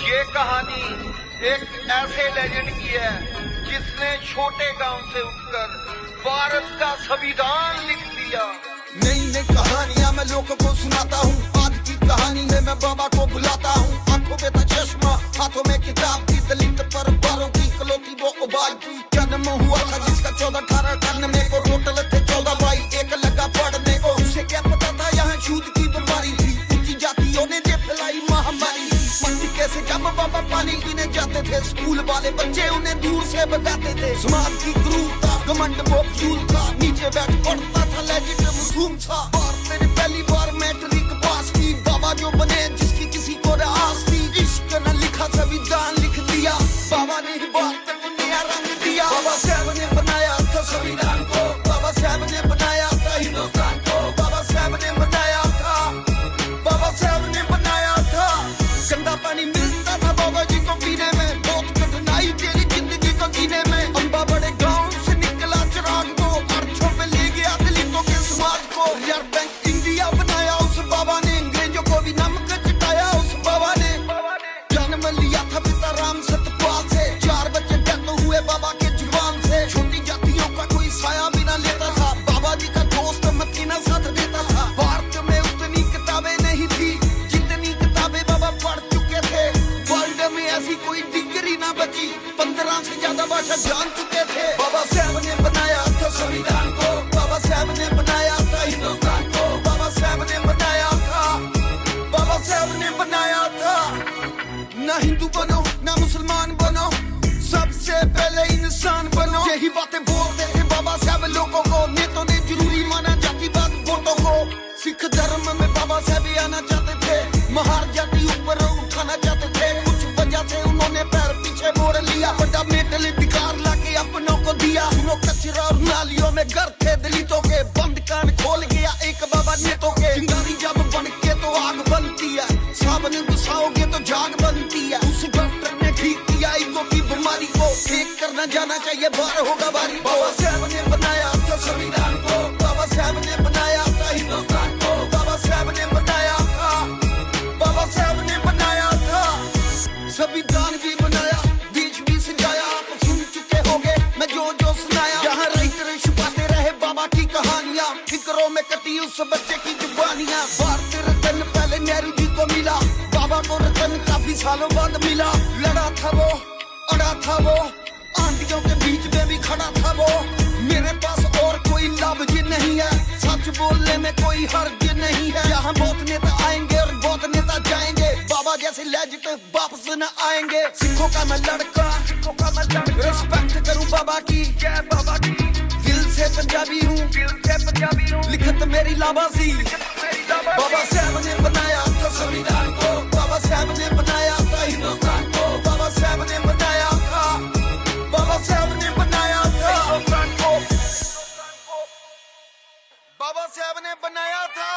ये कहानी एक ऐसे लेजेंड की है जिसने छोटे गांव से उठकर भारत का संविधान लिख दिया। नई नई कहानियां मैं लोगों को सुनाता हूँ। आज की कहानी में मैं बाबा को बुलाता हूँ। आंखों में था चश्मा, हाथों में किताब थी, दलित पर बारों की कलौती वो उबाल थी। जन्म हुआ था जिसका 14-18 करने को, टोटल थे 14 भाई, एक लगा पढ़ने को। उसे क्या पता था यहाँ छूत की बीमारी थी, ऊंची जातियों ने जे फैलाई महामारी। मटके से जब बाबा पानी पीने जाते थे, स्कूल वाले बच्चे उन्हें दूर से भगाते थे। समाज की क्रूरता, घमंड वो फ्यूल था, नीचे बैठ पड़ता था लेजिट मासूम था। भारत ने पहली बार मैट्रिक पास की, बाबा जो बने जिसकी किसी को आस थी। इश्क न लिखा संविधान लिख दिया, बाबा ने ही भारत को नया रंग दिया। बाबा साहब ने बनाया था संविधान को, बाबा साहब ने बनाया था हिंदुस्तान को, बाबा साहब ने बनाया था, बाबा साहब ने बनाया था। गंदा पानी मिलता था बाबा जी को पीने में, बहुत कठिनाई तेरी जिंदगी को जीने में। अम्बा बड़े गाँव से निकला चिराग को, अर्थों में ले गया दलितों के समाज को। रिजर्व बैंक इंडिया बनाया उस बाबा ने, अंग्रेजों को भी नमक चटाया उस बाबा ने। जन्म लिया था पिता राम सतपाल से, 4 बच्चे डेथ हुए बाबा के जुबान से। छोटी जातियों का कोई साया भी ना लेता था, बाबा जी का दोस्त मदीना साथ देता था। भारत में उतनी किताबें नहीं थी जितनी किताबें बाबा पढ़ चुके थे। वर्ल्ड में ऐसी कोई डिग्री ना बची, 15 से ज्यादा भाषा जान चुके थे। बाबा साहब ने बनाया था संविधान को, बाबा साहब ने बनाया था हिंदुस्तान को, बाबा साहब ने बनाया था, बाबा साहब ने बनाया था। ना हिंदू बनो ना मुसलमान बनो, सबसे पहले इंसान बनो। यही बातें बोलते थे बाबा साहब लोगों को, नेतों ने जरूरी माना जातिवाद वोटों को। सिख धर्म में बाबा साहब आना चाहते थे, महार जाति ऊपर उठाना चाहते थे। कुछ वजह से उन्होंने पैर पीछे मोड़ लिया, फंडामेंटल अधिकार लाके अपनों को दिया। सुनो कचरा और नालियों में घर थे दलितों के, बंद कान खोल गया एक बाबा नेतों के। चिंगारी जब बन के तो आग बनती है, सावन घुसाओगे तो जाग बनती है। उस डॉक्टर ने ठीक किया ईगो की बीमारी को, ठीक करना जाना चाहिए बाहर होगा बारी। बाबा साहब ने बनाया था संविधान को, बाबा साहब ने बनाया था हिंदुस्तान को, बाबा साहब ने बनाया था, बाबा साहब ने बनाया था। संविधान भी बनाया, बीच भी सजाया, आप सुन चुके होंगे मैं जो जो सुनाया। यहाँ राइटर छुपाते रहे बाबा की कहानियाँ, फिक्रों में कटी उस बच्चे की जुबानियाँ। भारत रत्न पहले नेहरू जी को मिला, बाबा को रत्न काफी सालों बाद मिला। लड़ा था वो, अड़ा था वो, आंधियों के बीच में भी खड़ा था वो। मेरे पास और कोई लफ्ज नहीं है, सच बोलने में कोई हर्ज नहीं है। यहाँ बहुत नेता आएंगे और बहुत नेता जाएंगे, बाबा जैसे लेजेंड वापस न आएंगे। सिखों का मैं लड़का, रिस्पेक्ट करूँ बाबा की, दिल से पंजाबी हूँ, लिखत मेरी लाबासी। बाबा साहब ने बनाया था संविधान को, बाबा साहब ने बनाया था हिंदुस्तान को, बाबा साहब ने बनाया था, बाबा साहब ने बनाया था हिंदुस्तान को, बाबा साहब ने बनाया था।